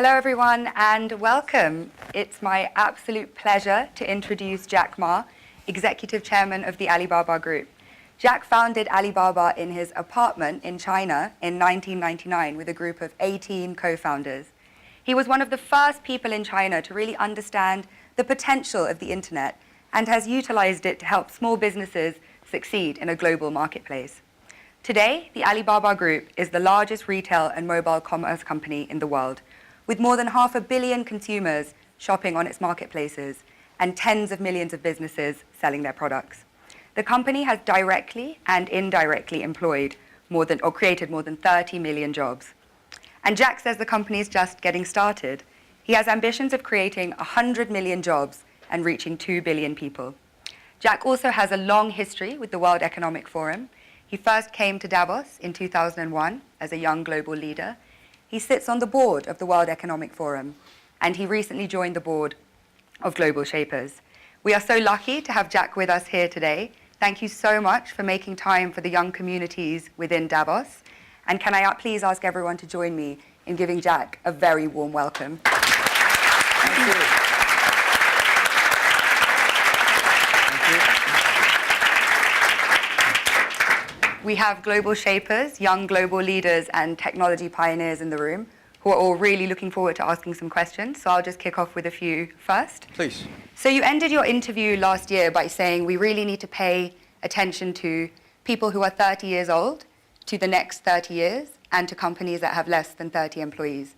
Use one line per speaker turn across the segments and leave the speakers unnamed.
Hello everyone and welcome. It's my absolute pleasure to introduce Jack Ma, Executive Chairman of the Alibaba Group. Jack founded Alibaba in his apartment in China in 1999 with a group of 18 co-founders. He was one of the first people in China to really understand the potential of the internet and has utilized it to help small businesses succeed in a global marketplace. Today, the Alibaba Group is the largest retail and mobile commerce company in the world, with more than 500 million consumers shopping on its marketplaces and tens of millions of businesses selling their products. The company has directly and indirectly employed created more than 30 million jobs. And Jack says the company is just getting started. He has ambitions of creating 100 million jobs and reaching 2 billion people. Jack also has a long history with the World Economic Forum. He first came to Davos in 2001 as a young global leader. He sits on the board of the World Economic Forum, and he recently joined the board of Global Shapers. We are so lucky to have Jack with us here today. Thank you so much for making time for the young communities within Davos. And can I please ask everyone to join me in giving Jack a very warm welcome.
Thank you.
We have global shapers, young global leaders, and technology pioneers in the room who are all really looking forward to asking some questions. So I'll just kick off with a few first.
Please.
So you ended your interview last year by saying we really need to pay attention to people who are 30 years old, to the next 30 years, and to companies that have less than 30 employees.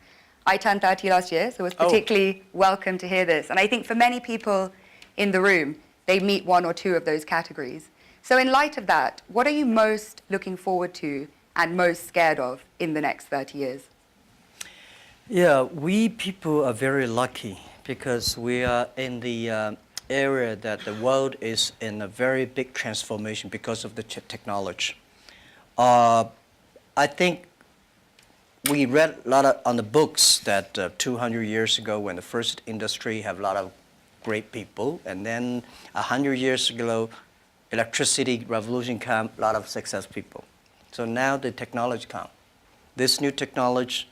I turned 30 last year, so it was particularly welcome to hear this. And I think for many people in the room, they meet one or two of those categories. So in light of that, what are you most looking forward to and most scared of in the next 30 years?
Yeah, we people are very lucky because we are in the area that the world is in a very big transformation because of the technology. I think we read a lot on the books that 200 years ago when the first industry have a lot of great people, and then 100 years ago, electricity revolution came, a lot of success people. So now the technology comes. This new technology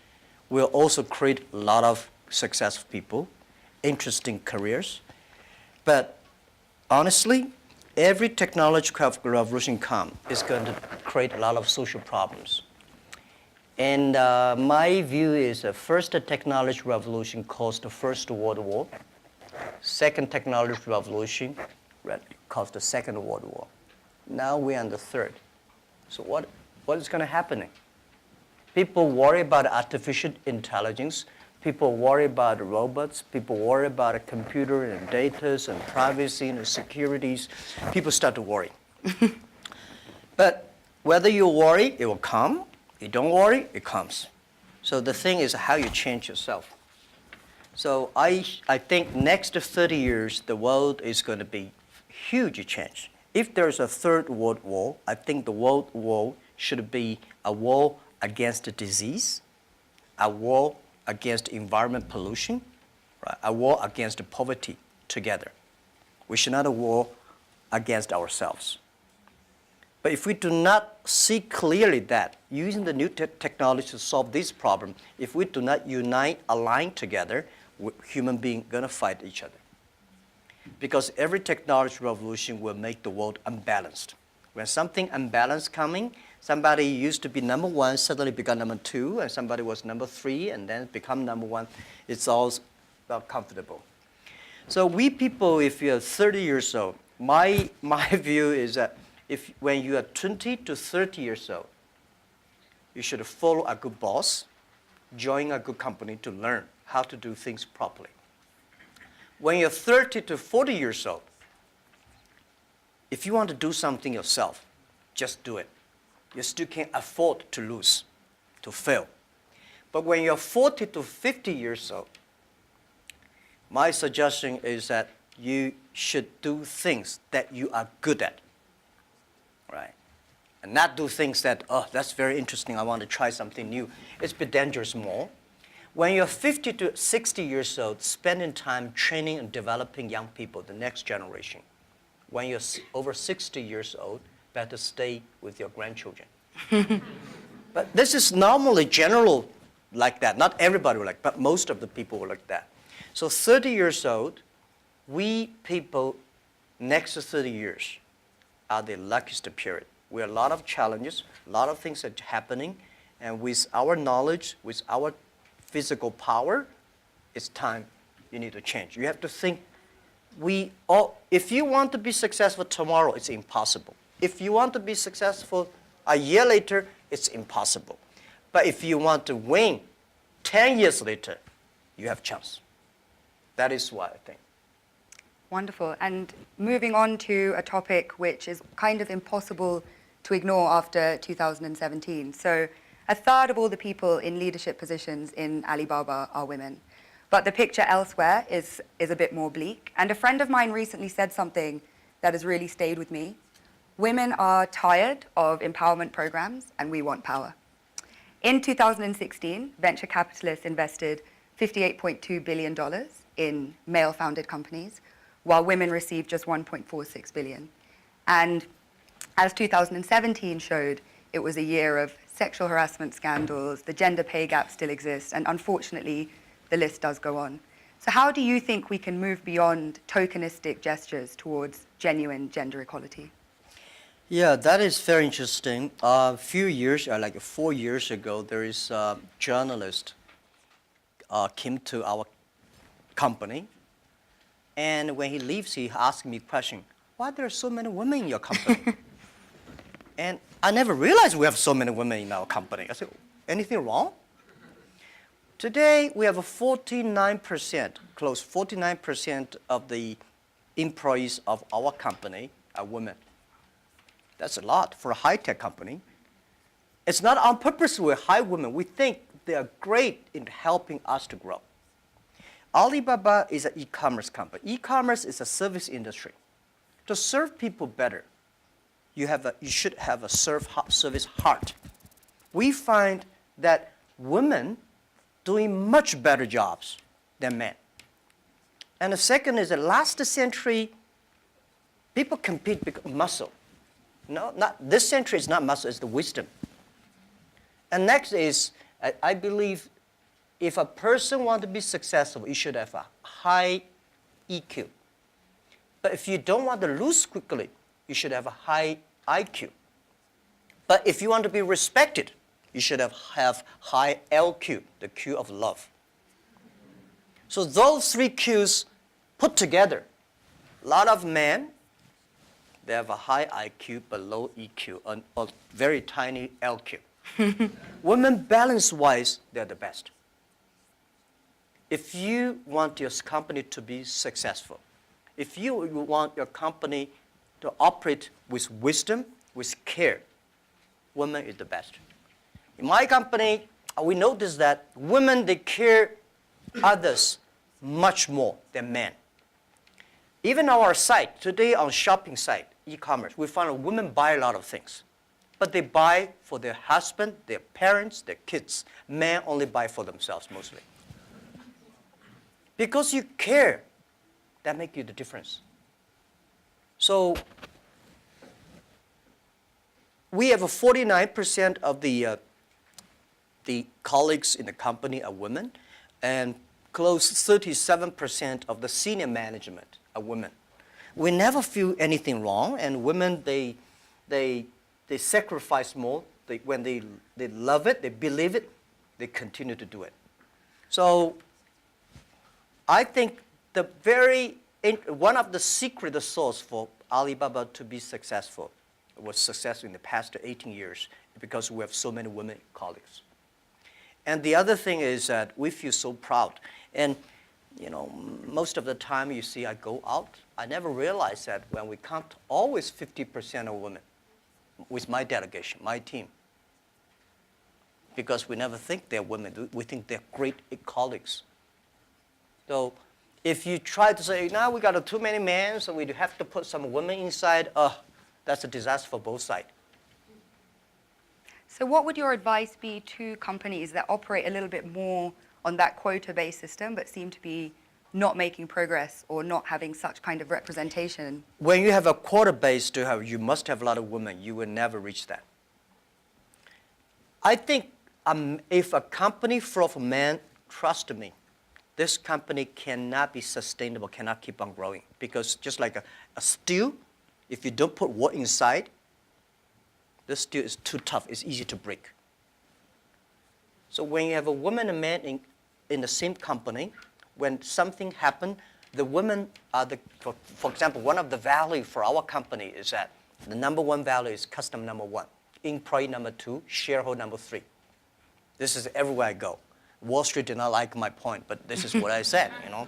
will also create a lot of successful people, interesting careers. But honestly, every technological revolution comes is going to create a lot of social problems. And my view is the first technology revolution caused the First World War. Second technology revolution caused the Second World War. Now we're in the third. So what is going to happen? People worry about artificial intelligence. People worry about robots. People worry about a computer and data and privacy and securities. People start to worry. But whether you worry, it will come. You don't worry, it comes. So the thing is how you change yourself. So I think next 30 years, the world is going to be huge change. If there's a third world war, I think the world war should be a war against disease, a war against environment pollution, right? A war against poverty together. We should not a war against ourselves. But if we do not see clearly that using the new technology to solve this problem, if we do not unite, align together, human beings are going to fight each other. Because every technology revolution will make the world unbalanced. When something unbalanced coming, somebody used to be number one, suddenly become number two, and somebody was number three, and then become number one. It's all well comfortable. So we people, if you're 30 years old, my view is that when you are 20 to 30 years old, you should follow a good boss, join a good company to learn how to do things properly. When you're 30 to 40 years old, if you want to do something yourself, just do it. You still can't afford to lose, to fail. But when you're 40 to 50 years old, my suggestion is that you should do things that you are good at, right? And not do things that, oh, that's very interesting, I want to try something new. It's a bit dangerous more. When you're 50 to 60 years old, spending time training and developing young people, the next generation. When you're over 60 years old, better stay with your grandchildren. But this is normally general like that. Not everybody were like, but most of the people were like that. So 30 years old, we people next to 30 years are the luckiest period. We have a lot of challenges, a lot of things are happening, and with our knowledge, with our physical power, it's time you need to change. You have to think, if you want to be successful tomorrow, it's impossible. If you want to be successful a year later, it's impossible. But if you want to win 10 years later, you have a chance. That is what I think.
Wonderful. And moving on to a topic which is kind of impossible to ignore after 2017. So a third of all the people in leadership positions in Alibaba are women. But the picture elsewhere is a bit more bleak. And a friend of mine recently said something that has really stayed with me. Women are tired of empowerment programs, and we want power. In 2016, venture capitalists invested $58.2 billion in male-founded companies, while women received just $1.46 billion. And as 2017 showed, it was a year of sexual harassment scandals, the gender pay gap still exists, and unfortunately, the list does go on. So how do you think we can move beyond tokenistic gestures towards genuine gender equality?
Yeah, that is very interesting. A few years, like 4 years ago, there is a journalist came to our company, and when he leaves, he asked me a question, why there are so many women in your company? And I never realized we have so many women in our company. I said, anything wrong? Today, we have a 49%, close 49% of the employees of our company are women. That's a lot for a high-tech company. It's not on purpose we hire women. We think they are great in helping us to grow. Alibaba is an e-commerce company. E-commerce is a service industry. To serve people better, you should have a service heart. We find that women doing much better jobs than men. And the second is that last century, people compete because of muscle. No, not this century is not muscle, it's the wisdom. And next is, I believe, if a person wants to be successful, you should have a high EQ. But if you don't want to lose quickly, you should have a high IQ. But if you want to be respected, you should have high LQ, the Q of love. So those three Qs put together, a lot of men, they have a high IQ but low EQ, and a very tiny LQ. Women, balance-wise, they're the best. If you want your company to be successful, if you want your company to operate with wisdom, with care, women is the best. In my company, we notice that women, they care others much more than men. Even our site, today on shopping site, e-commerce, we find women buy a lot of things. But they buy for their husband, their parents, their kids. Men only buy for themselves mostly. Because you care, that makes you the difference. So we have 49% of the colleagues in the company are women, and close 37% of the senior management are women. We never feel anything wrong, and women, they sacrifice more. When they love it, they believe it, they continue to do it. So I think one of the secret sauce for Alibaba to be successful was successful in the past 18 years because we have so many women colleagues. And the other thing is that we feel so proud. And most of the time you see I go out, I never realize that when we count always 50% of women with my delegation, my team. Because we never think they're women, we think they're great colleagues. So if you try to say, now we got too many men, so we have to put some women inside, that's a disaster for both sides.
So what would your advice be to companies that operate a little bit more on that quota-based system but seem to be not making progress or not having such kind of representation?
When you have a quota-based, you must have a lot of women. You will never reach that. I think if a company full of men, trust me, this company cannot be sustainable, cannot keep on growing. Because just like a steel, if you don't put wood inside, the steel is too tough, it's easy to break. So when you have a woman and man in the same company, when something happens, the women are for example, one of the value for our company is that the number one value is customer number one, employee number two, shareholder number three. This is everywhere I go. Wall Street did not like my point, but this is what I said, you know.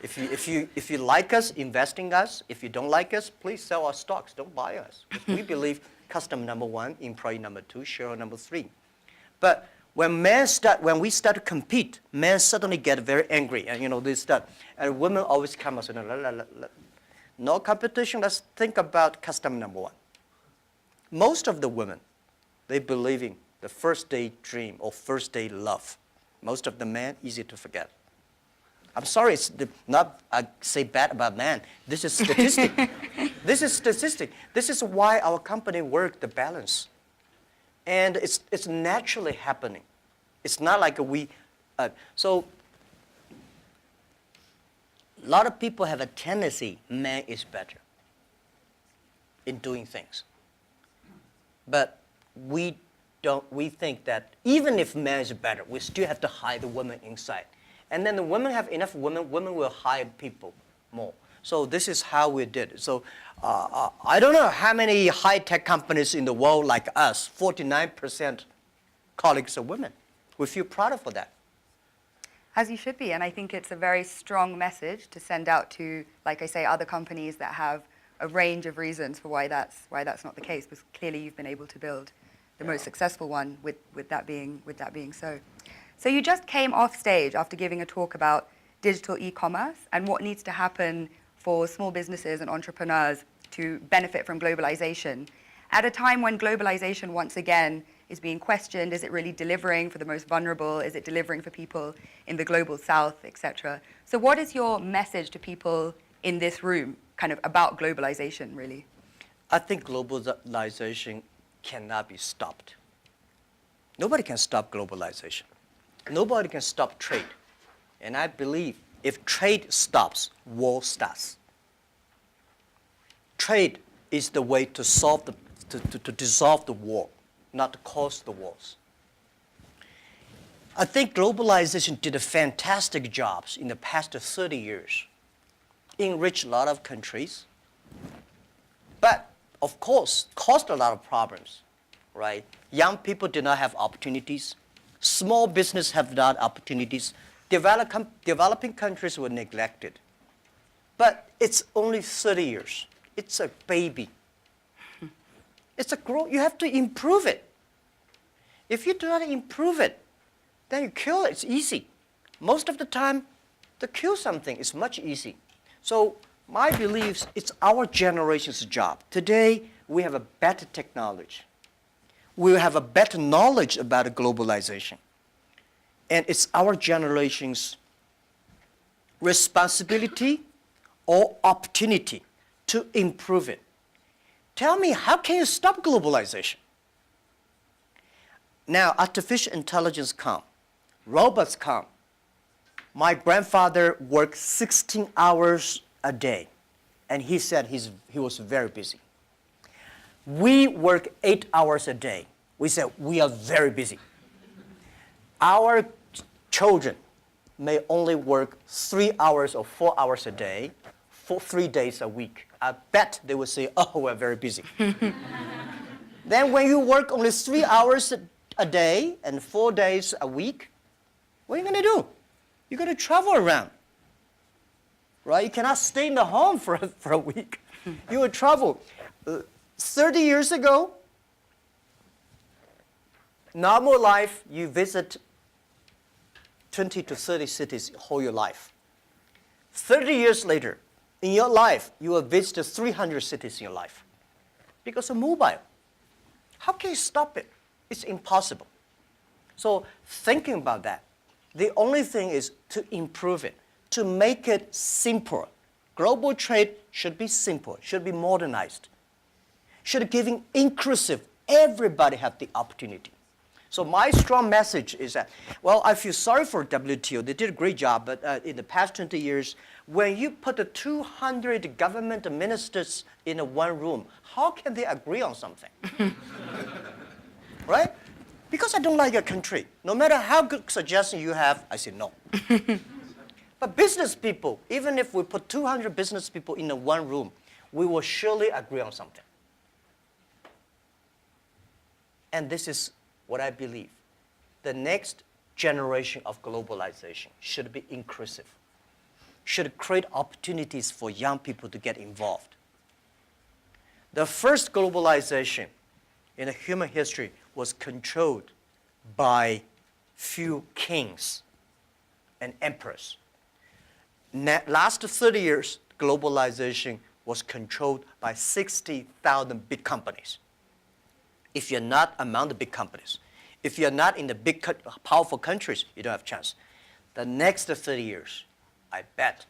If you like us, invest in us. If you don't like us, please sell our stocks, don't buy us. We believe customer number one, employee number two, shareholder number three. But when we start to compete, men suddenly get very angry, and they start, and women always come and say, no competition, let's think about customer number one. Most of the women, they believe in the first day dream or first day love. Most of the men, easy to forget. I'm sorry, it's not say bad about men. This is statistic. This is statistic. This is why our company work the balance. And it's naturally happening. It's not like so a lot of people have a tendency, man is better in doing things. But we think that even if man is better, we still have to hide the woman inside. And then the women have enough women will hire people more. So this is how we did it. So I don't know how many high-tech companies in the world like us, 49% colleagues are women. We feel proud for that.
As you should be, and I think it's a very strong message to send out to, like I say, other companies that have a range of reasons for why that's not the case, because clearly you've been able to build the most successful one with that being so. So you just came off stage after giving a talk about digital e-commerce and what needs to happen for small businesses and entrepreneurs to benefit from globalization. At a time when globalization once again is being questioned, is it really delivering for the most vulnerable? Is it delivering for people in the global south, etc.? So what is your message to people in this room kind of about globalization, really?
I think globalization cannot be stopped. Nobody can stop globalization. Nobody can stop trade. And I believe if trade stops, war starts. Trade is the way to solve to dissolve the war, not to cause the wars. I think globalization did a fantastic job in the past 30 years. Enriched a lot of countries, but of course, caused a lot of problems, right? Young people did not have opportunities. Small business have not opportunities. Developing countries were neglected. But it's only 30 years. It's a baby. It's a growth. You have to improve it. If you do not improve it, then you kill it. It's easy. Most of the time, to kill something is much easier. So my beliefs, it's our generation's job. Today, we have a better technology. We have a better knowledge about globalization. And it's our generation's responsibility or opportunity to improve it. Tell me, how can you stop globalization? Now, artificial intelligence come, robots come. My grandfather worked 16 hours a day, and he said he was very busy. We work 8 hours a day. We said we are very busy. Our children may only work 3 hours or 4 hours a day for 3 days a week. I bet they will say, oh, we're very busy. Then when you work only 3 hours a day and 4 days a week, what are you going to do? You're going to travel around, right? You cannot stay in the home for a week. You will travel. 30 years ago, normal life, you visit 20 to 30 cities whole your life. 30 years later, in your life, you will visit 300 cities in your life because of mobile. How can you stop it? It's impossible. So thinking about that, the only thing is to improve it, to make it simple. Global trade should be simple, should be modernized, should be giving inclusive. Everybody have the opportunity. So my strong message is that, well, I feel sorry for WTO. They did a great job, but in the past 20 years, when you put the 200 government ministers in one room, how can they agree on something? Right? Because I don't like your country. No matter how good suggestion you have, I say no. But business people, even if we put 200 business people in one room, we will surely agree on something. And this is what I believe. The next generation of globalization should be inclusive, should create opportunities for young people to get involved. The first globalization in human history was controlled by few kings and emperors. Last 30 years, globalization was controlled by 60,000 big companies. If you're not among the big companies, if you're not in the big, powerful countries, you don't have a chance. The next 30 years, I bet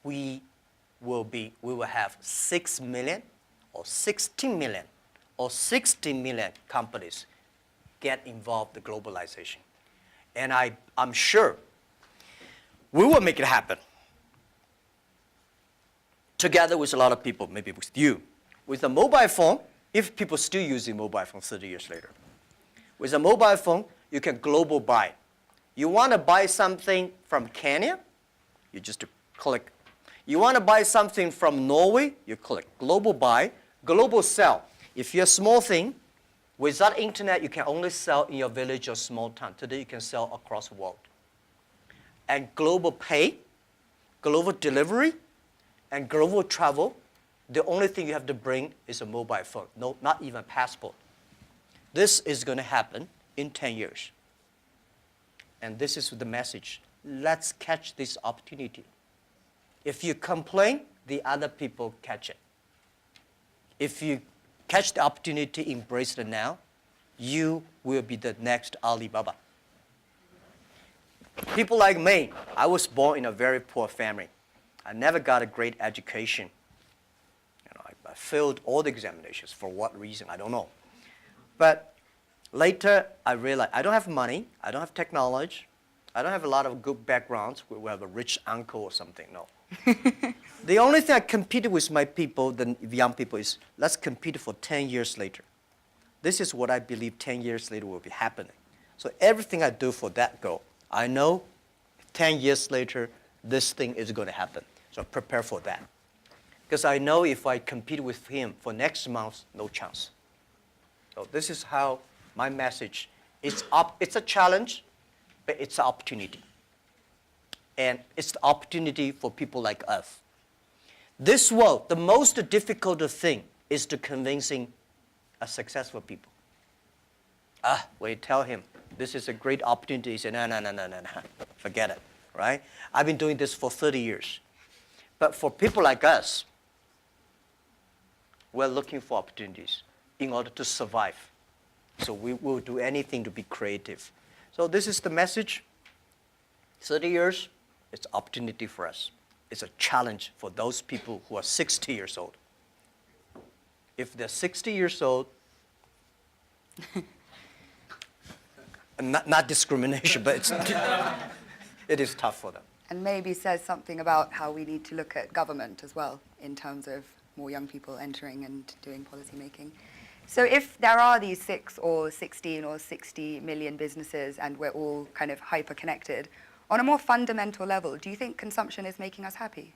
we will have 6 million or 16 million or 60 million companies get involved in globalization. And I'm sure we will make it happen. Together with a lot of people, maybe with you. With a mobile phone, if people still using mobile phone 30 years later. With a mobile phone, you can global buy. You want to buy something from Kenya, you just click. You want to buy something from Norway, you click. Global buy, global sell. If you're a small thing, without internet, you can only sell in your village or small town. Today, you can sell across the world. And global pay, global delivery, and global travel, the only thing you have to bring is a mobile phone, no, not even a passport. This is going to happen in 10 years. And this is the message. Let's catch this opportunity. If you complain, the other people catch it. If you catch the opportunity, embrace it now, you will be the next Alibaba. People like me, I was born in a very poor family. I never got a great education. I failed all the examinations. For what reason, I don't know. But later, I realized I don't have money, I don't have technology, I don't have a lot of good backgrounds. We have a rich uncle or something, no. The only thing I competed with my people, the young people, is let's compete for 10 years later. This is what I believe 10 years later will be happening. So everything I do for that goal, I know 10 years later, this thing is going to happen. So prepare for that. Because I know if I compete with him for next month, no chance. So this is how my message is. It's a challenge, but it's an opportunity. And it's the opportunity for people like us. This world, the most difficult thing is to convincing a successful people. When you tell him, this is a great opportunity, he says, no, forget it, right? I've been doing this for 30 years. But for people like us, we're looking for opportunities in order to survive. So we will do anything to be creative. So this is the message. 30 years, it's opportunity for us. It's a challenge for those people who are 60 years old. If they're 60 years old, not discrimination, but it is tough for them.
And maybe says something about how we need to look at government as well in terms of more young people entering and doing policy making. So if there are these 6 or 16 or 60 million businesses and we're all kind of hyper-connected, on a more fundamental level, do you think consumption is making us happy?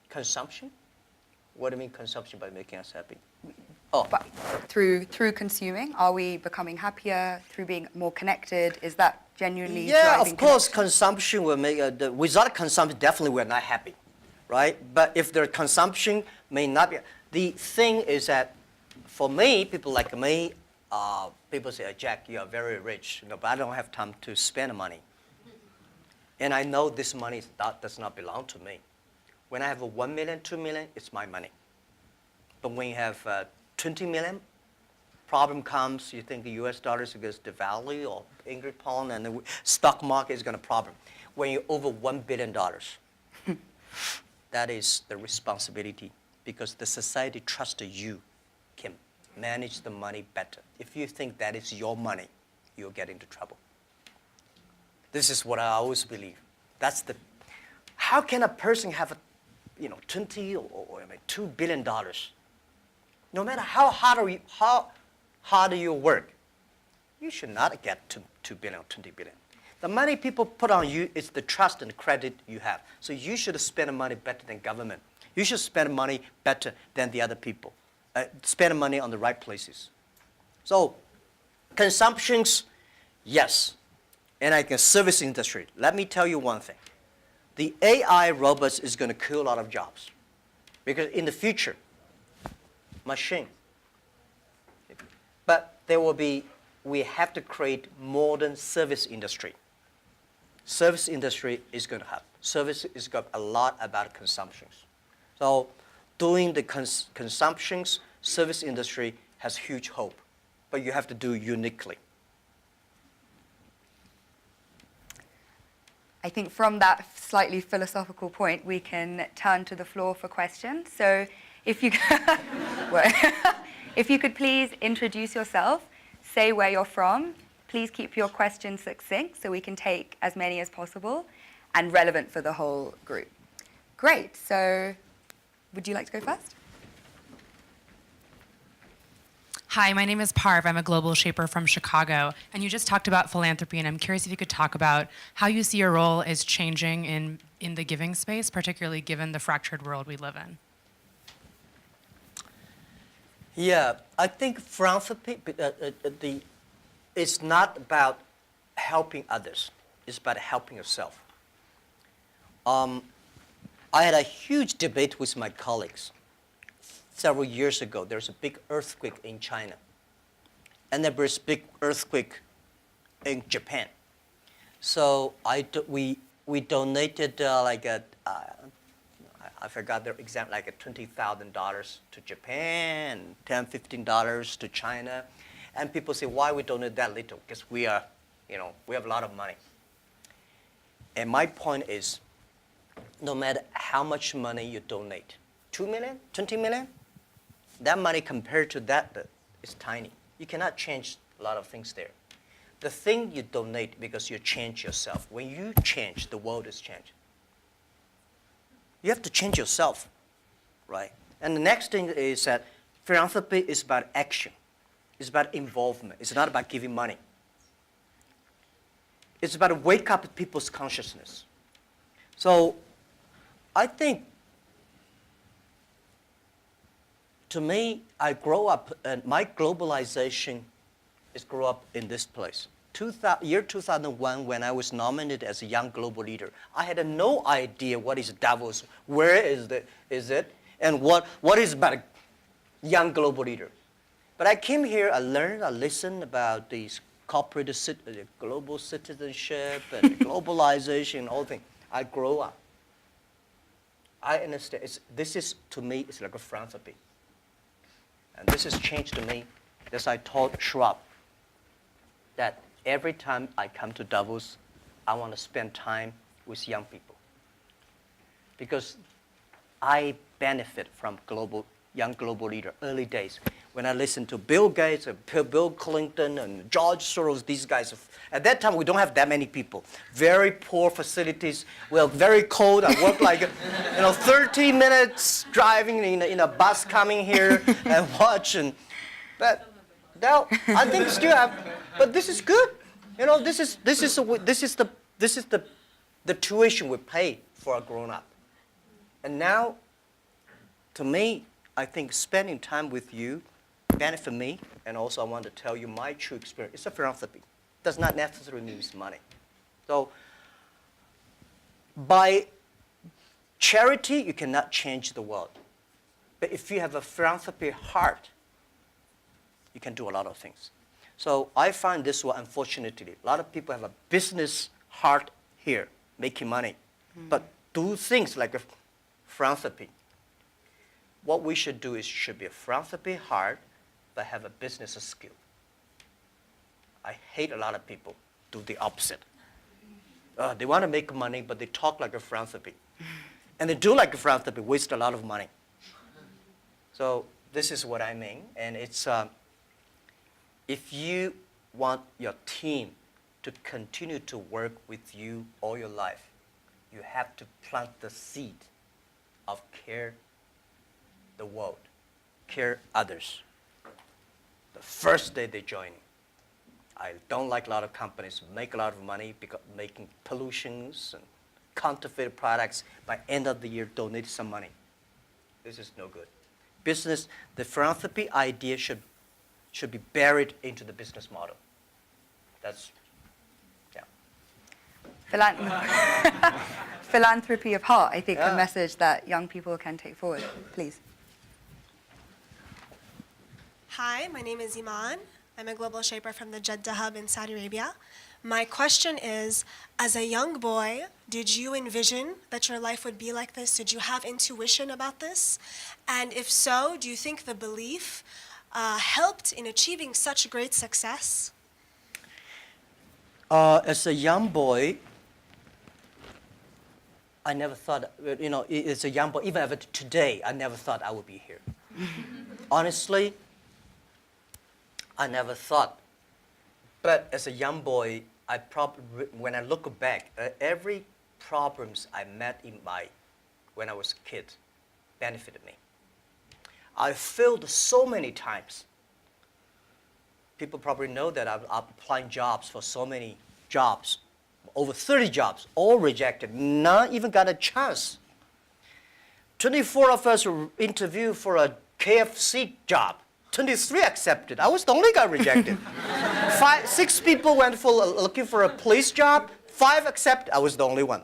Consumption? What do you mean consumption by making us happy?
But through consuming, are we becoming happier through being more connected? Is that genuinely
Yeah,
driving
of course,
connection?
consumption will make, without consumption, definitely we're not happy, right? But if the consumption may not be, the thing is that for me, people like me, people say, Jack, you are very rich, but I don't have time to spend money. And I know this money does not belong to me. When I have 1 million, 2 million, it's my money. But when you have 20 million, problem comes, you think the US dollar is going to devalue or English pound and the stock market is going to problem. When you're over $1 billion, that is the responsibility because the society trusts you, Kim. manage the money better. If you think that is your money, you'll get into trouble. This is what I always believe. How can a person have 20 or $2 billion? No matter how hard you work, you should not get to 2 billion or 20 billion. The money people put on you is the trust and credit you have. So you should spend money better than government. You should spend money better than the other people. Spend money on the right places. So consumptions, yes. And like a service industry, let me tell you one thing. The AI robots is going to kill a lot of jobs. Because in the future, machine. But we have to create modern service industry. Service industry is going to have. Service is got a lot about consumptions. So doing the consumptions, service industry has huge hope. But you have to do uniquely.
I think from that slightly philosophical point, we can turn to the floor for questions. So if you, if you could please introduce yourself, say where you're from, please keep your questions succinct so we can take as many as possible and relevant for the whole group. Great, so would you like to go first?
Hi, my name is Parv. I'm a global shaper from Chicago. And you just talked about philanthropy, and I'm curious if you could talk about how you see your role is changing in the giving space, particularly given the fractured world we live in.
Yeah, I think philanthropy, it's not about helping others. It's about helping yourself. I had a huge debate with my colleagues. Several years ago, there's a big earthquake in China. And there was a big earthquake in Japan. So we donated I forgot their exact, like $20,000 to Japan, $10, $15 to China. And people say, why we donate that little? Because we have a lot of money. And my point is, no matter how much money you donate, 2 million, 20 million, that money compared to that is tiny. You cannot change a lot of things there. The thing you donate because you change yourself. When you change, the world is changed. You have to change yourself, right? And the next thing is that philanthropy is about action. It's about involvement. It's not about giving money. It's about to wake up people's consciousness. So I think, to me, I grow up, and my globalization is grow up in this place. Year 2001, when I was nominated as a young global leader, I had no idea what is Davos, where is it, and what is about a young global leader. But I came here, I learned, I listened about these corporate global citizenship and globalization and all things. I grow up. I understand. This is, to me, it's like a philanthropy. And this has changed to me, as I told Schwab, that every time I come to Davos, I want to spend time with young people. Because I benefit from young global leader, early days. When I listen to Bill Gates, Bill Clinton, and George Soros, these guys, at that time we don't have that many people. Very poor facilities. Well, very cold. I work like 30 minutes driving in a bus coming here and watching. But now I think still have. But this is good. This is the tuition we pay for a grown up. And now, to me, I think spending time with you benefit me, and also I want to tell you my true experience. It's a philanthropy. It does not necessarily mean money. So by charity, you cannot change the world. But if you have a philanthropy heart, you can do a lot of things. So I find this one, unfortunately, a lot of people have a business heart here, making money, but do things like a philanthropy. What we should do is should be a philanthropy heart, but have a business skill. I hate a lot of people do the opposite. They want to make money, but they talk like a philanthropy. And they do like a philanthropy, waste a lot of money. So this is what I mean. And it's, if you want your team to continue to work with you all your life, you have to plant the seed of care the world, care others. The first day they join. I don't like a lot of companies make a lot of money because making pollutions and counterfeit products. By end of the year, donate some money. This is no good. Business, the philanthropy idea should be buried into the business model. That's, yeah.
Philanthropy of heart, I think,
Yeah.
a message that young people can take forward. Please.
Hi, my name is Iman. I'm a global shaper from the Jeddah Hub in Saudi Arabia. My question is, as a young boy, did you envision that your life would be like this? Did you have intuition about this? And if so, do you think the belief helped in achieving such great success?
As a young boy, I never thought, as a young boy, even today, I never thought I would be here. Honestly, I never thought. But as a young boy, when I look back, every problems I met when I was a kid benefited me. I failed so many times. People probably know that I'm applying jobs for so many jobs, over 30 jobs, all rejected, not even got a chance. 24 of us were interviewed for a KFC job. 23 accepted. I was the only guy rejected. 6 people went for looking for a police job. 5 accepted. I was the only one.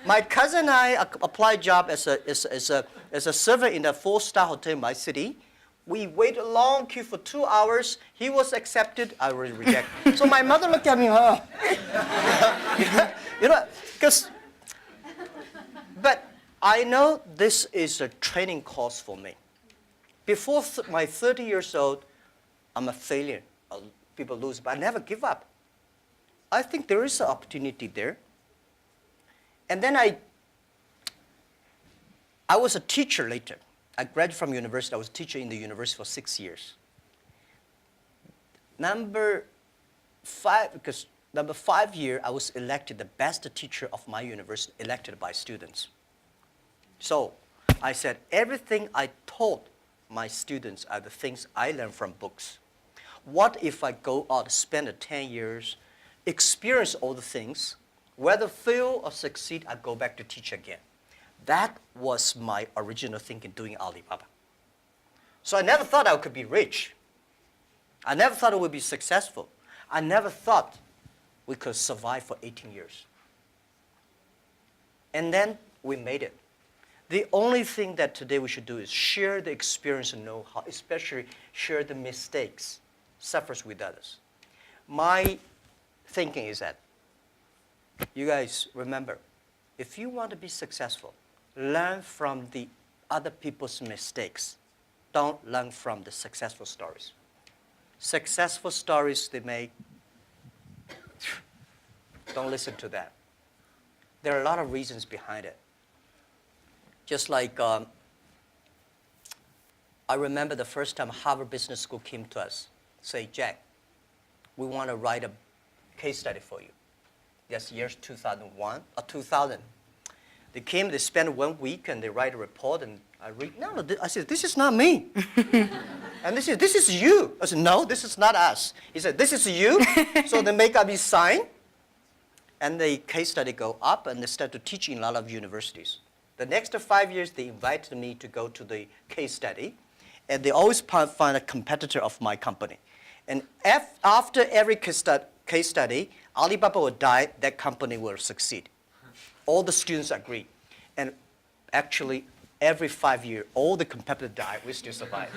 My cousin and I applied job as a server in a 4-star hotel in my city. We waited a long queue for 2 hours. He was accepted. I was rejected. So my mother looked at me, but I know this is a training course for me. Before my 30 years old, I'm a failure. People lose, but I never give up. I think there is an opportunity there. And then I was a teacher later. I graduated from university. I was a teacher in the university for 6 years. Number 5 year, I was elected the best teacher of my university, elected by students. So I said, everything I taught my students are the things I learned from books. What if I go out, spend 10 years, experience all the things, whether fail or succeed, I go back to teach again. That was my original thinking doing Alibaba. So I never thought I could be rich. I never thought I would be successful. I never thought we could survive for 18 years. And then we made it. The only thing that today we should do is share the experience and know-how, especially share the mistakes, suffers with others. My thinking is that, you guys remember, if you want to be successful, learn from the other people's mistakes. Don't learn from the successful stories. Successful stories they make, don't listen to that. There are a lot of reasons behind it. Just like I remember the first time Harvard Business School came to us, say, Jack, we want to write a case study for you. Yes, years 2001 or 2000. They came, they spent 1 week, and they write a report, and I read, I said, this is not me. And they said, this is you. I said, no, this is not us. He said, this is you. So they make up his sign, and the case study go up, and they start to teach in a lot of universities. The next 5 years, they invited me to go to the case study, and they always find a competitor of my company. And after every case study, Alibaba will die, that company will succeed. All the students agree. And actually, every 5 years, all the competitors die, we still survive.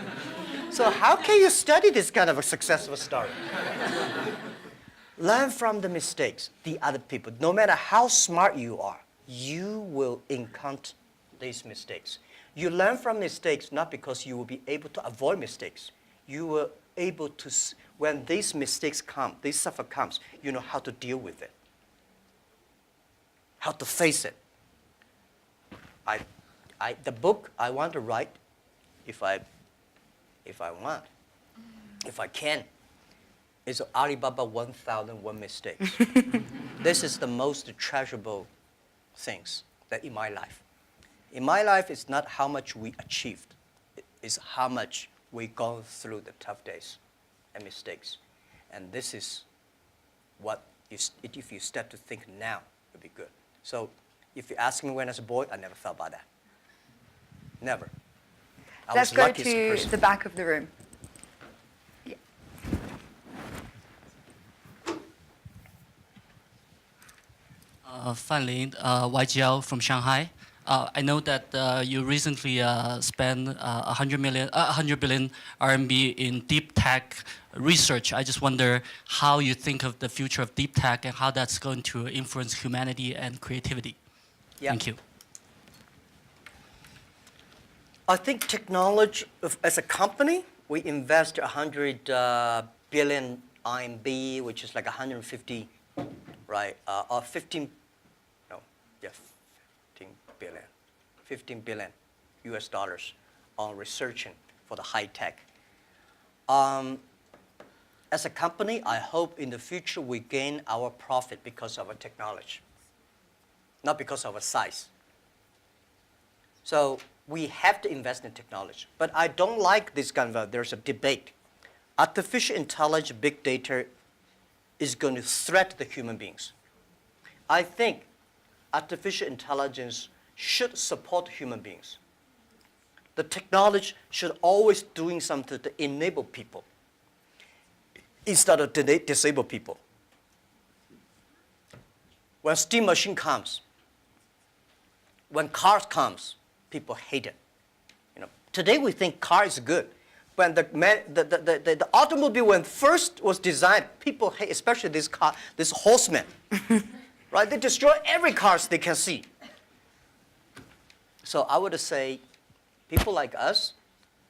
So how can you study this kind of a successful story? Learn from the mistakes, the other people. No matter how smart you are, you will encounter these mistakes. You learn from mistakes not because you will be able to avoid mistakes. You will able to, when these mistakes come, this suffer comes, you know how to deal with it, how to face it. The book I want to write, if I if I want, if I can. It's Alibaba 1001 mistakes. This is the most treasurable things that in my life. In my life, it's not how much we achieved. It's how much we gone through the tough days and mistakes. And this is what, if you start to think now, it would be good. So if you ask me when I was a boy, I never thought about that. Never. I
Let's
was
go
lucky as a
to
person.
the back of the room. Yeah.
Fan Lin, YGL from Shanghai. I know that you recently spent 100 billion RMB in deep tech research. I just wonder how you think of the future of deep tech and how that's going to influence humanity and creativity.
Yeah.
Thank you.
I think technology, as a company, we invest 100 billion RMB, which is like 150, right? Or 15, no, yeah, 15 billion US dollars on researching for the high tech. As a company, I hope in the future we gain our profit because of our technology, not because of our size. So we have to invest in technology. But I don't like this kind of, there's a debate. Artificial intelligence, big data is going to threaten the human beings. I think artificial intelligence should support human beings. The technology should always doing something to enable people instead of disable people. When steam machine comes, when cars comes, people hate it. You know, today we think car is good. When the automobile when first was designed, people hate, especially this car, this horseman, right? They destroy every car they can see. So I would say, people like us,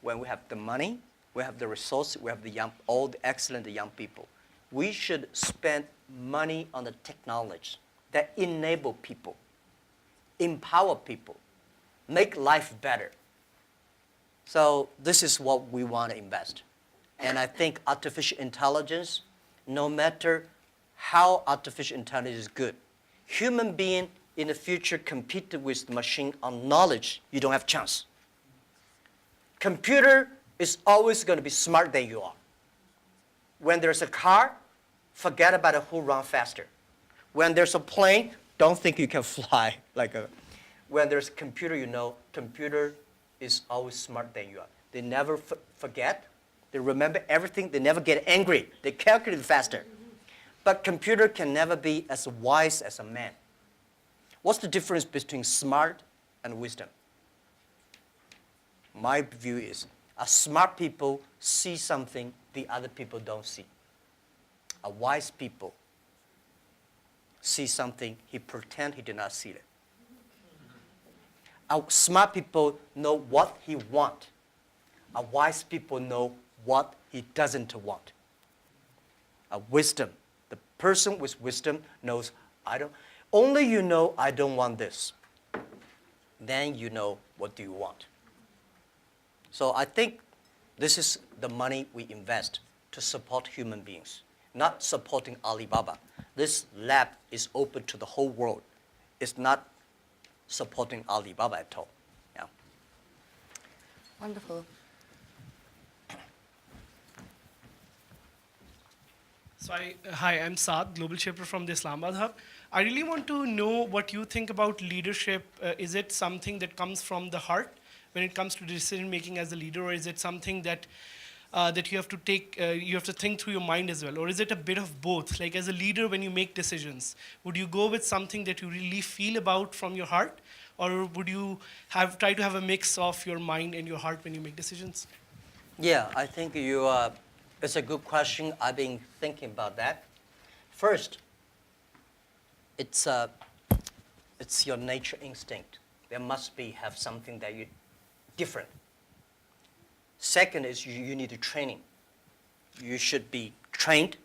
when we have the money, we have the resources, we have the young, all the excellent young people, we should spend money on the technology that enable people, empower people, make life better. So this is what we want to invest. And I think artificial intelligence, no matter how artificial intelligence is good, human being in the future compete with the machine on knowledge, you don't have chance. Computer is always going to be smarter than you are. When there's a car, forget about who runs faster. When there's a plane, don't think you can fly like a. When there's a computer, you know, computer is always smarter than you are. They never forget. They remember everything. They never get angry. They calculate faster. But computer can never be as wise as a man. What's the difference between smart and wisdom? My view is, a smart people see something the other people don't see. A wise people see something, he pretend he did not see it. A smart people know what he want. A wise people know what he doesn't want. A wisdom, the person with wisdom knows, only you know I don't want this. Then you know what do you want. So I think this is the money we invest to support human beings, not supporting Alibaba. This lab is open to the whole world. It's not supporting Alibaba at all. Yeah.
Wonderful.
So hi, I'm Saad, Global Shaper from the Islamabad Hub. I really want to know what you think about leadership. Is it something that comes from the heart when it comes to decision making as a leader, or is it something that that you have to take, you have to think through your mind as well, or is it a bit of both? Like as a leader, when you make decisions, would you go with something that you really feel about from your heart, or would you try to have a mix of your mind and your heart when you make decisions?
Yeah, I think it's a good question. I've been thinking about that. First, it's your nature instinct. There must have something that you different. Second is you need training. You should be trained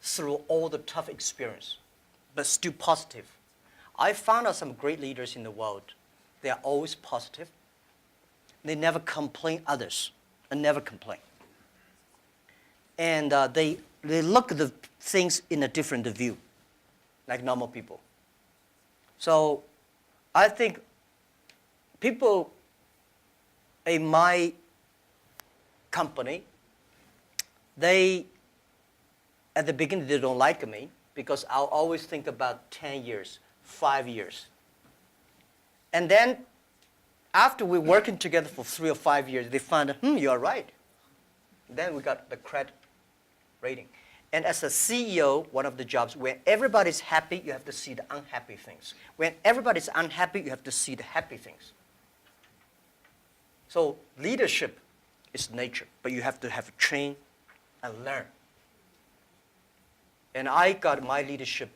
through all the tough experience, but still positive. I found out some great leaders in the world. They are always positive. They never complain others. and never complain. And they look at the things in a different view, like normal people. So I think people in my company, at the beginning, they don't like me because I'll always think about 10 years, 5 years. And then after we're working together for 3 or 5 years, they find, you're right. Then we got the credit rating. And as a CEO, one of the jobs, when everybody's happy, you have to see the unhappy things. When everybody's unhappy, you have to see the happy things. So leadership is nature, but you have to have train and learn. And I got my leadership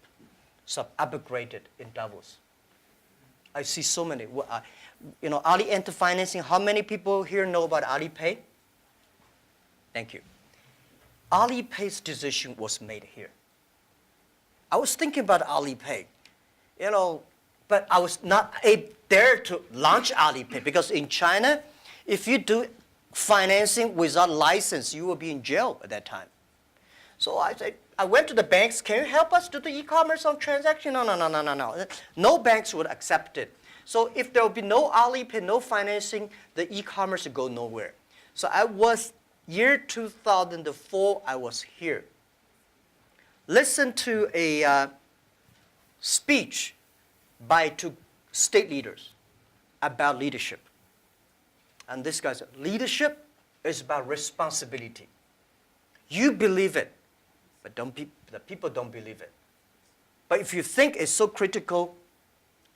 upgraded in Davos. I see so many. Ali Enter Financing, how many people here know about Alipay? Thank you. Alipay's decision was made here. I was thinking about Alipay, but I was not there to launch Alipay because in China, if you do financing without license, you will be in jail at that time. So I went to the banks, can you help us do the e-commerce on transaction? No. No banks would accept it. So if there will be no Alipay, no financing, the e-commerce would go nowhere. So year 2004, I was here. Listen to a speech by 2 state leaders about leadership. And this guy said, leadership is about responsibility. You believe it, but the people don't believe it. But if you think it's so critical,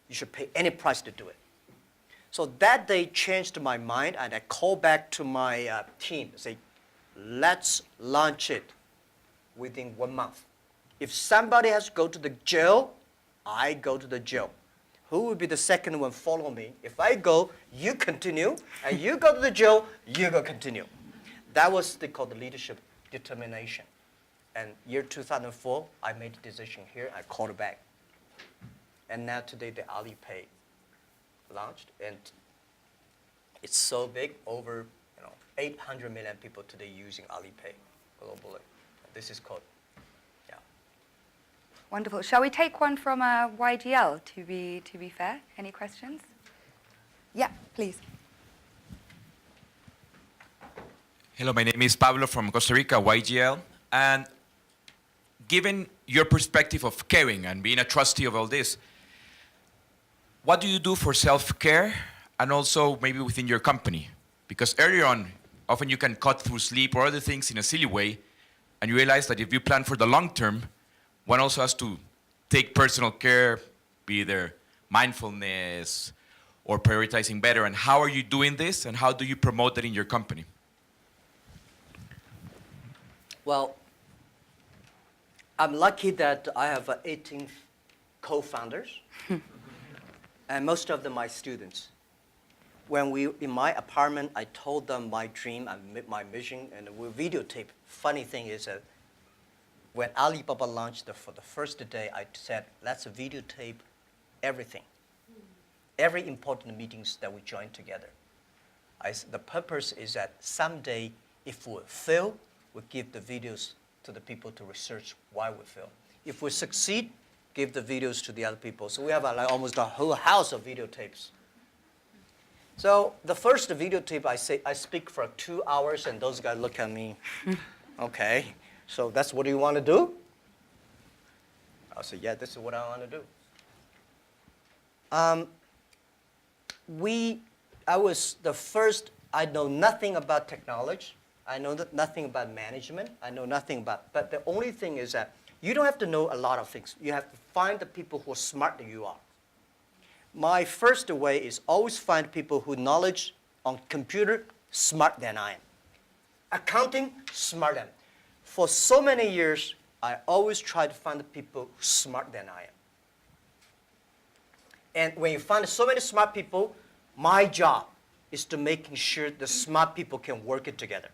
you should pay any price to do it. So that day changed my mind, and I called back to my team and say, let's launch it within 1 month. If somebody has to go to the jail, I go to the jail. Who will be the second one follow me? If I go, you continue, and you go to the jail, you go continue. That was called the leadership determination. And year 2004, I made the decision here, I called it back. And now today the Alipay launched, and it's so big, over 800 million people today using Alipay globally. This is called, yeah.
Wonderful. Shall we take one from YGL to be fair? Any questions? Yeah, please.
Hello, my name is Pablo from Costa Rica, YGL. And given your perspective of caring and being a trustee of all this, what do you do for self-care and also maybe within your company? Because earlier on, often you can cut through sleep or other things in a silly way, and you realize that if you plan for the long term, one also has to take personal care, be either mindfulness or prioritizing better. And how are you doing this, and how do you promote that in your company?
Well, I'm lucky that I have 18 co-founders, and most of them are my students. When in my apartment, I told them my dream and my mission, and we videotape. Funny thing is that when Alibaba launched for the first day, I said, let's videotape everything. Every important meetings that we join together. The purpose is that someday, if we fail, we give the videos to the people to research why we fail. If we succeed, give the videos to the other people. So we have almost a whole house of videotapes. So the first videotape, I speak for 2 hours, and those guys look at me. Okay, so that's what you want to do? I said, yeah, this is what I want to do. I was the first. I know nothing about technology. I know nothing about management. I know nothing about, but the only thing is that you don't have to know a lot of things. You have to find the people who are smart than you are. My first way is always find people who knowledge on computer smarter than I am. Accounting, smarter than. For so many years, I always try to find the people smarter than I am. And when you find so many smart people, my job is to making sure the smart people can work it together.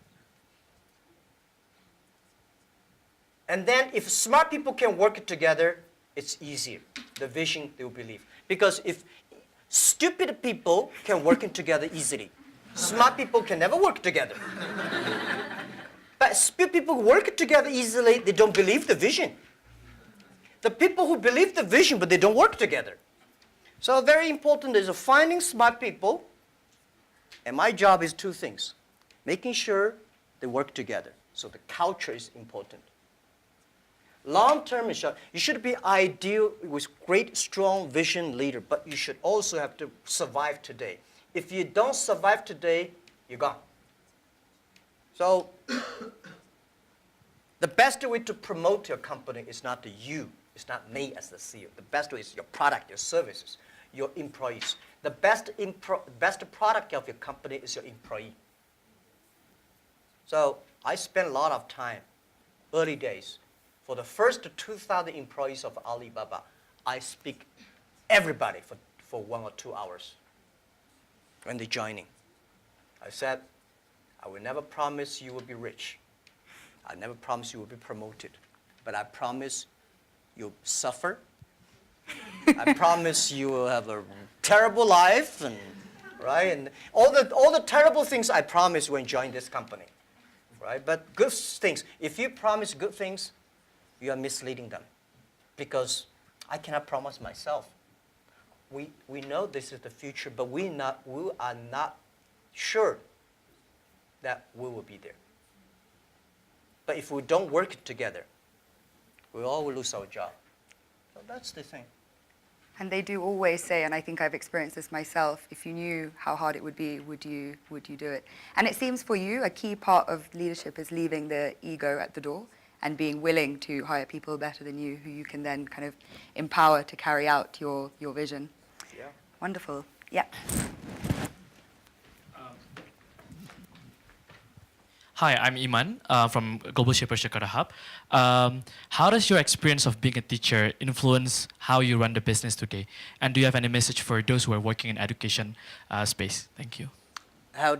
And then if smart people can work it together, it's easier. The vision, they will believe. Because if stupid people can work it together easily, Smart people can never work together. But smart people work together easily, they don't believe the vision. The people who believe the vision, but they don't work together. So very important is finding smart people, and my job is two things. Making sure they work together. So the culture is important. Long term is short. You should be ideal with great, strong vision leader, but you should also have to survive today. If you don't survive today, you're gone. So the best way to promote your company is not you. It's not me as the CEO. The best way is your product, your services, your employees. The best product of your company is your employee. So I spent a lot of time, early days. For the first 2,000 employees of Alibaba, I speak everybody for 1 or 2 hours when they're joining. I said, I will never promise you will be rich. I never promise you will be promoted. But I promise you'll suffer. I promise you will have a terrible life, and right? And all the terrible things I promise when you join this company. Right? But good things, if you promise good things, you are misleading them. Because I cannot promise myself. We know this is the future, but we are not sure that we will be there. But if we don't work together, we all will lose our job. So that's the thing.
And they do always say, and I think I've experienced this myself, if you knew how hard it would be, would you do it? And it seems for you, a key part of leadership is leaving the ego at the door and being willing to hire people better than you, who you can then kind of empower to carry out your vision.
Yeah.
Wonderful. Yeah.
Hi, I'm Iman from Global Shaper Jakarta Hub. How does your experience of being a teacher influence how you run the business today? And do you have any message for those who are working in education space? Thank you.
How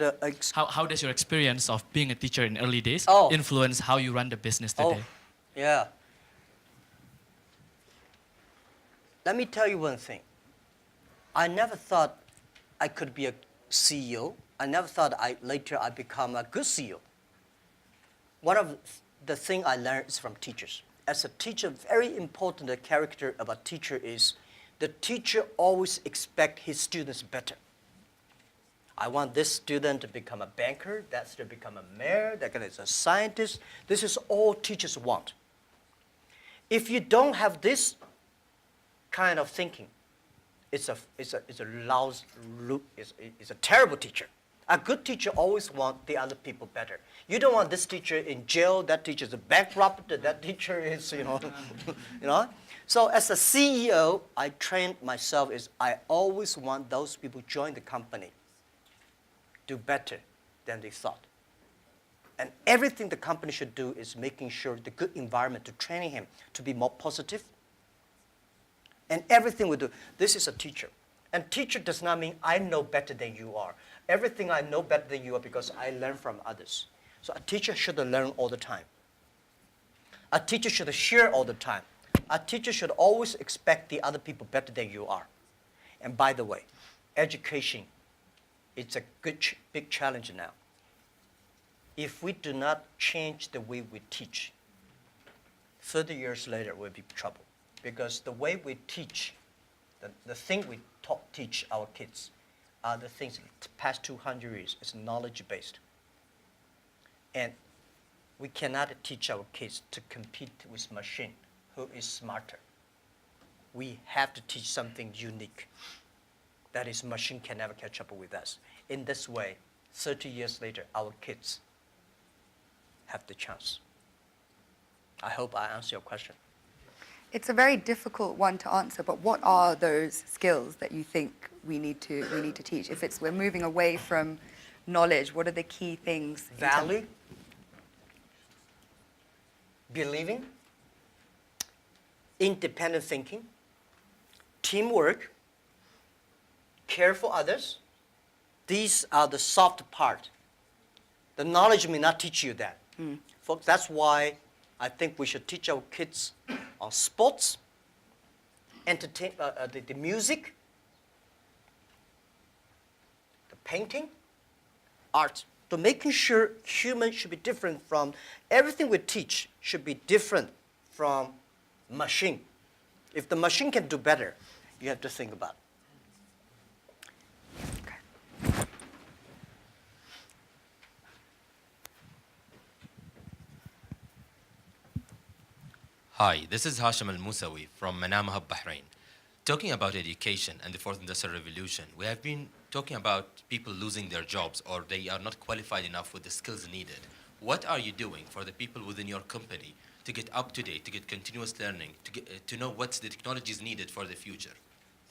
How does your experience of being a teacher in early days
Oh.
influence how you run the business today?
Yeah. Let me tell you one thing. I never thought I could be a CEO. I never thought later I'd become a good CEO. One of the things I learned is from teachers. As a teacher, very important character of a teacher is the teacher always expects his students better. I want this student to become a banker, that student to become a mayor, that guy is a scientist. This is all teachers want. If you don't have this kind of thinking, it's a terrible teacher. A good teacher always wants the other people better. You don't want this teacher in jail, that teacher is bankrupt, that teacher is, you know. So as a CEO, I trained myself is I always want those people join the company do better than they thought. And everything the company should do is making sure the good environment to training him to be more positive. And everything we do, this is a teacher. And teacher does not mean I know better than you are. Everything I know better than you are because I learn from others. So a teacher should learn all the time. A teacher should share all the time. A teacher should always expect the other people better than you are. And by the way, education, it's a big challenge now. If we do not change the way we teach, 30 years later we'll be in trouble. Because the way we teach, the thing we teach our kids are the things the past 200 years. It's knowledge-based. And we cannot teach our kids to compete with machine who is smarter. We have to teach something unique. That is, machine can never catch up with us. In this way, 30 years later, our kids have the chance. I hope I answered your question.
It's a very difficult one to answer, but what are those skills that you think we need to teach? If we're moving away from knowledge, what are the key things?
Value, believing, independent thinking, teamwork, care for others. These are the soft part. The knowledge may not teach you that. Folks, that's why I think we should teach our kids on sports, the music, the painting, art. So making sure human should be different from everything we teach should be different from machine. If the machine can do better, you have to think about it.
Hi, this is Hashim Al Musawi from Manam Hub, Bahrain. Talking about education and the fourth industrial revolution, we have been talking about people losing their jobs or they are not qualified enough with the skills needed. What are you doing for the people within your company to get up to date, to get continuous learning, to know what's the technologies needed for the future?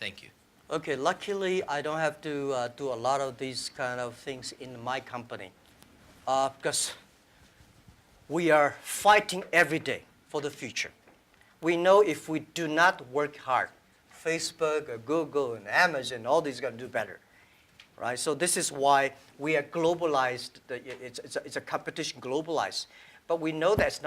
Thank you.
Okay, luckily I don't have to do a lot of these kind of things in my company because we are fighting every day for the future. We know if we do not work hard, Facebook or Google and Amazon, all these are going to do better, right? So this is why we are globalized. It's a competition globalized. But we know that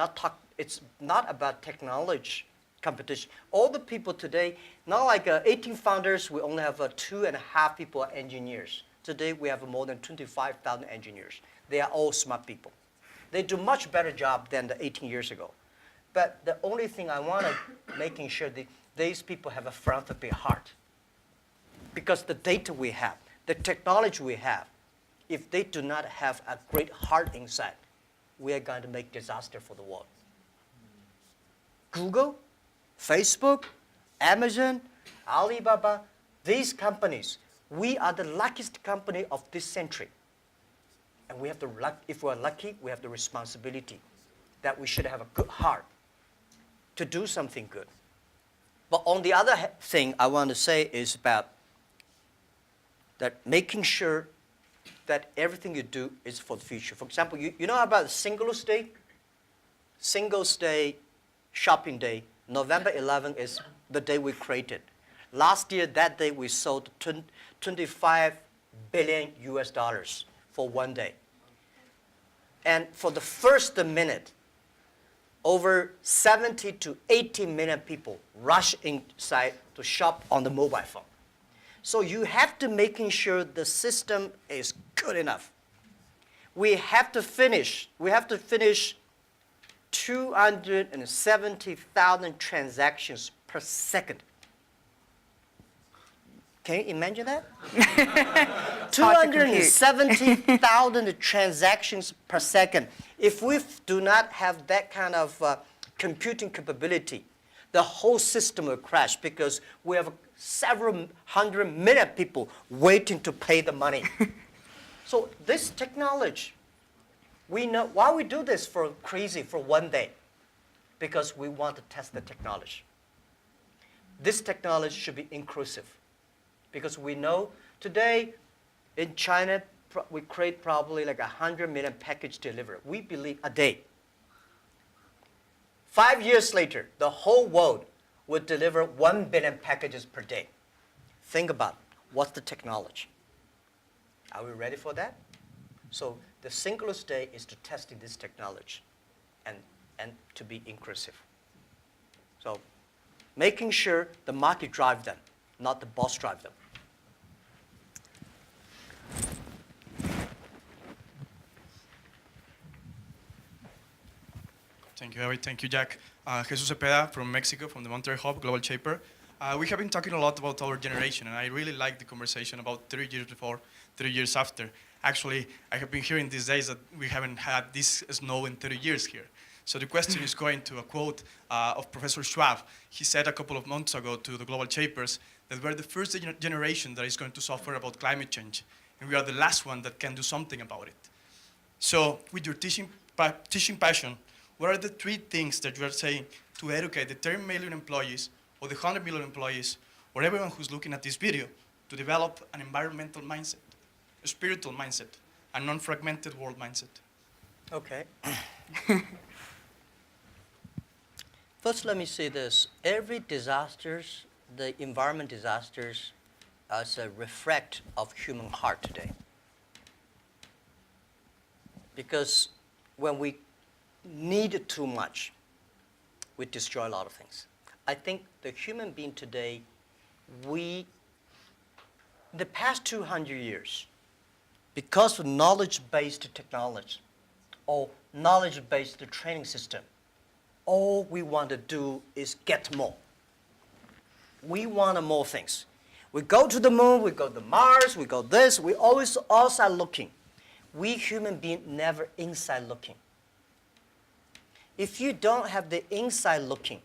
it's not about technology competition. All the people today, not like 18 founders, we only have 2.5 people are engineers. Today we have more than 25,000 engineers. They are all smart people. They do much better job than the 18 years ago. But the only thing I want to making sure that these people have a philanthropy heart. Because the data we have, the technology we have, if they do not have a great heart inside, we are going to make disaster for the world. Google, Facebook, Amazon, Alibaba, these companies, we are the luckiest company of this century. And we have the if we're lucky, we have the responsibility that we should have a good heart to do something good. But on the other thing I want to say is about that making sure that everything you do is for the future. For example, you know about Singles Day? Singles Day, shopping day, November 11 is the day we created. Last year, that day, we sold 25 billion US dollars for one day. And for the first minute, over 70 to 80 million people rush inside to shop on the mobile phone. So you have to making sure the system is good enough. We have to finish 270,000 transactions per second. Can you imagine that? 270,000 transactions per second. If we do not have that kind of computing capability, the whole system will crash because we have several 100 million people waiting to pay the money. So this technology, we know why we do this for one day, because we want to test the technology. This technology should be inclusive. Because we know today in China, we create probably like 100 million package delivery. We believe a day. 5 years later, the whole world would deliver 1 billion packages per day. Think about what's the technology. Are we ready for that? So the Singles Day is to testing this technology and to be inclusive. So making sure the market drive them, not the boss drive them.
Thank you, Harry. Thank you, Jack. Jesus Cepeda from Mexico, from the Monterrey Hub, Global Shaper. We have been talking a lot about our generation, and I really like the conversation about 3 years before, 3 years after. Actually, I have been hearing these days that we haven't had this snow in 30 years here. So the question is going to a quote of Professor Schwab. He said a couple of months ago to the Global Shapers that we're the first generation that is going to suffer about climate change, and we are the last one that can do something about it. So with your teaching passion, what are the 3 things that you are saying to educate the 10 million employees or the 100 million employees or everyone who's looking at this video to develop an environmental mindset, a spiritual mindset, a non-fragmented world mindset?
Okay. First, let me say this. Every disasters, the environment disasters, is a reflect of human heart today. Because when we need too much, we destroy a lot of things. I think the human being today, the past 200 years, because of knowledge-based technology or knowledge-based training system, all we want to do is get more. We want more things. We go to the moon, we go to Mars, we go this, we always outside looking. We human beings never inside looking. If you don't have the inside looking,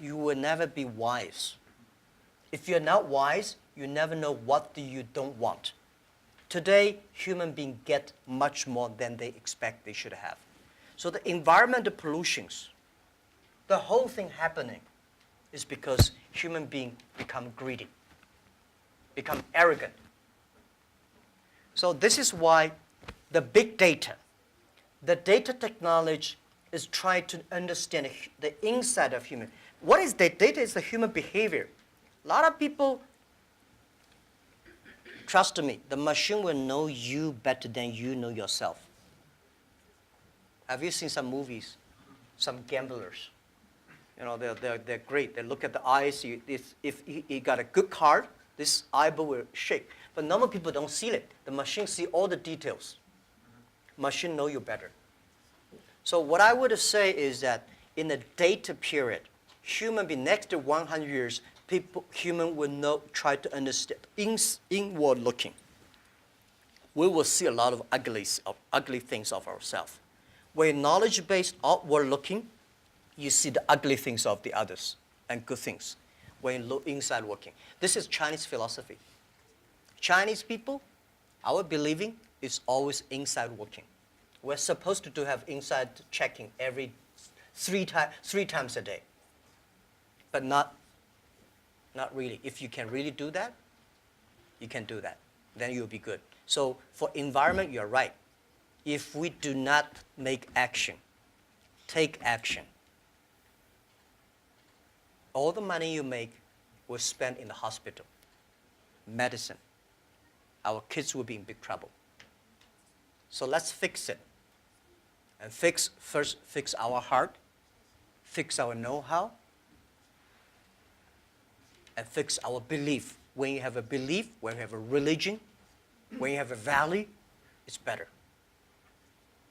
you will never be wise. If you're not wise, you never know what you don't want. Today, human beings get much more than they expect they should have. So the environmental pollutions, the whole thing happening is because human beings become greedy, become arrogant. So this is why the big data, the data technology is trying to understand the inside of human. What is the data? Is the human behavior. A lot of people, trust me, the machine will know you better than you know yourself. Have you seen some movies? Some gamblers. You know, they're great. They look at the eyes. If he got a good card, this eyeball will shake. But normal people don't see it. The machine see all the details. Machine know you better. So what I would say is that in the data period, human being next to 100 years, human will know, try to understand inward looking. We will see a lot of ugly things of ourselves. When knowledge-based outward looking, you see the ugly things of the others and good things. When you look inside looking. This is Chinese philosophy. Chinese people, our believing is always inside working. We're supposed to have inside checking every three times a day. But not really. If you can really do that, you can do that. Then you'll be good. So for environment, you're right. If we do not make action, take action, all the money you make will spend in the hospital, medicine. Our kids will be in big trouble. So let's fix it. And first fix our heart, fix our know-how, and fix our belief. When you have a belief, when you have a religion, when you have a value, it's better.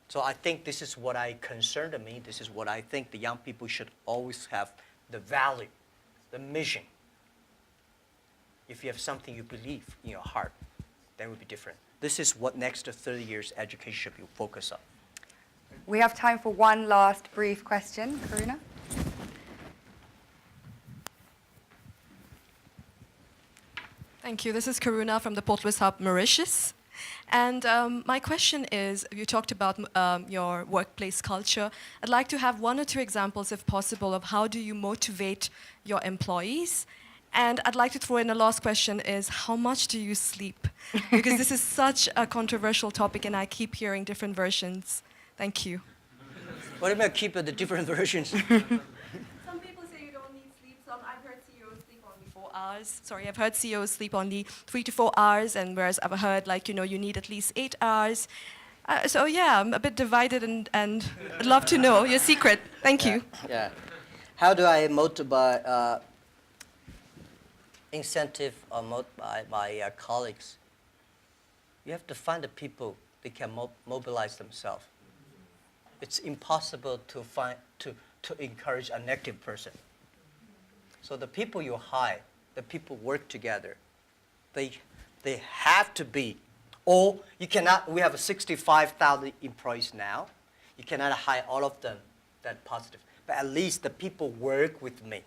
So I think this is what I concerned me. This is what I think the young people should always have, the value, the mission. If you have something you believe in your heart, then it will be different. This is what next 30 years education should be focused on.
We have time for one last brief question. Karuna?
Thank you. This is Karuna from the Port Louis Hub, Mauritius. And my question is, you talked about your workplace culture. I'd like to have one or two examples, if possible, of how do you motivate your employees. And I'd like to throw in a last question is, how much do you sleep? Because this is such a controversial topic and I keep hearing different versions. Thank you.
What do you mean keep the different versions?
Some people say you don't need sleep. I've heard CEOs sleep only 4 hours. I've heard CEOs sleep only 3 to 4 hours, and whereas I've heard you need at least 8 hours. So yeah, I'm a bit divided, and I'd love to know your secret. Thank you.
Yeah. How do I motivate, incentive or motivate my colleagues? You have to find the people that can mobilize themselves. It's impossible to encourage a negative person. So the people you hire, the people work together, they have to be, or you cannot, we have 65,000 employees now, you cannot hire all of them that positive, but at least the people work with me.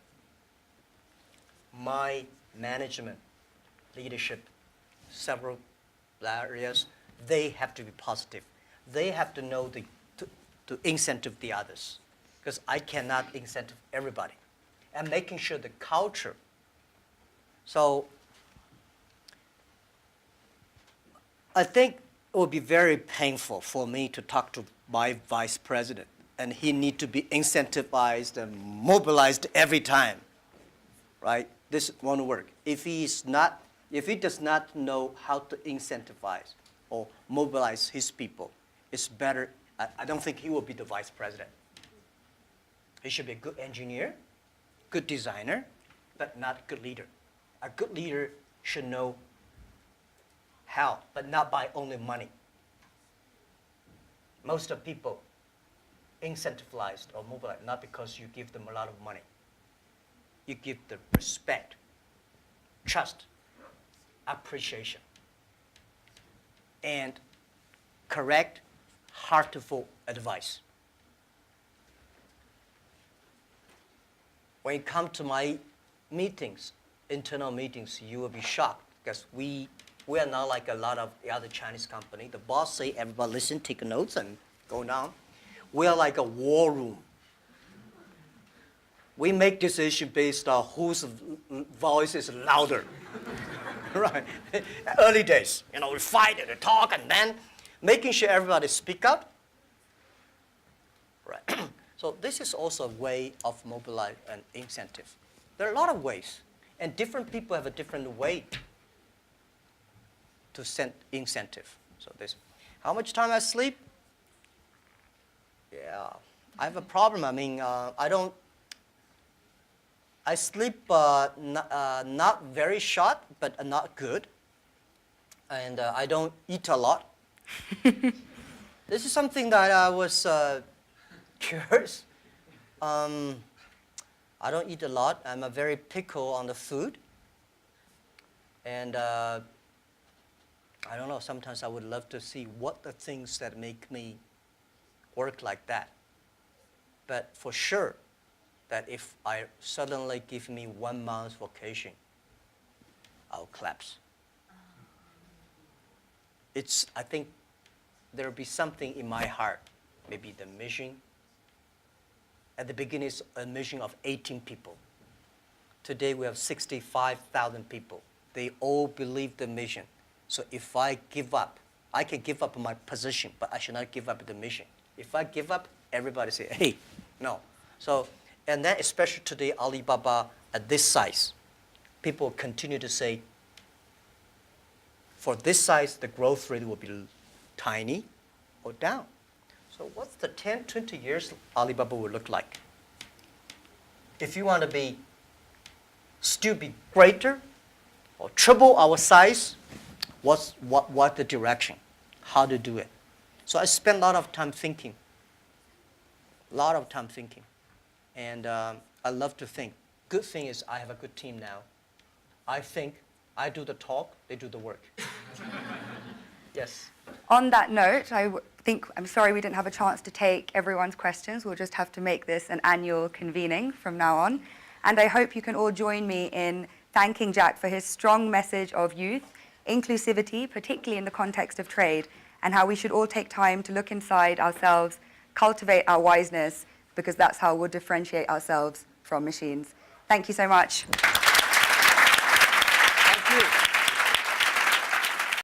My management, leadership, several areas, they have to be positive. They have to know to incentive the others, because I cannot incentive everybody. And making sure the culture. So I think it would be very painful for me to talk to my vice president, and he need to be incentivized and mobilized every time, right? This won't work. If he does not know how to incentivize or mobilize his people, it's better. I don't think he will be the vice president. He should be a good engineer, good designer, but not a good leader. A good leader should know help, but not by only money. Most of people incentivized or mobilized not because you give them a lot of money. You give them respect, trust, appreciation, and correct, heartful advice. When you come to my meetings, internal meetings, you will be shocked because we are not like a lot of the other Chinese company. The boss say, everybody listen, take notes, and go down. We are like a war room. We make decisions based on whose voice is louder. Right? Early days, we fight and talk, and then making sure everybody speak up. Right. So this is also a way of mobilize and incentive. There are a lot of ways, and different people have a different way to send incentive. So this, how much time I sleep? Yeah, I have a problem. I mean, I sleep not very short, but not good. And I don't eat a lot. This is something that I was curious. I don't eat a lot. I'm a very picky on the food. And I don't know, sometimes I would love to see what the things that make me work like that. But for sure, that if I suddenly give me 1 month vacation, I'll collapse. I think there'll be something in my heart, maybe the mission. At the beginning, it's a mission of 18 people. Today, we have 65,000 people. They all believe the mission. So if I give up, I can give up my position, but I should not give up the mission. If I give up, everybody say, hey, no. So, and then especially today, Alibaba at this size, people continue to say, for this size, the growth rate will be tiny or down. So what's the 10, 20 years Alibaba will look like? If you want to still be greater or triple our size, what the direction? How to do it? So I spend a lot of time thinking. And I love to think. Good thing is I have a good team now. I think, I do the talk, they do the work. Yes.
On that note, I'm sorry we didn't have a chance to take everyone's questions. We'll just have to make this an annual convening from now on. And I hope you can all join me in thanking Jack for his strong message of youth, inclusivity, particularly in the context of trade, and how we should all take time to look inside ourselves, cultivate our wiseness, because that's how we'll differentiate ourselves from machines. Thank you so much.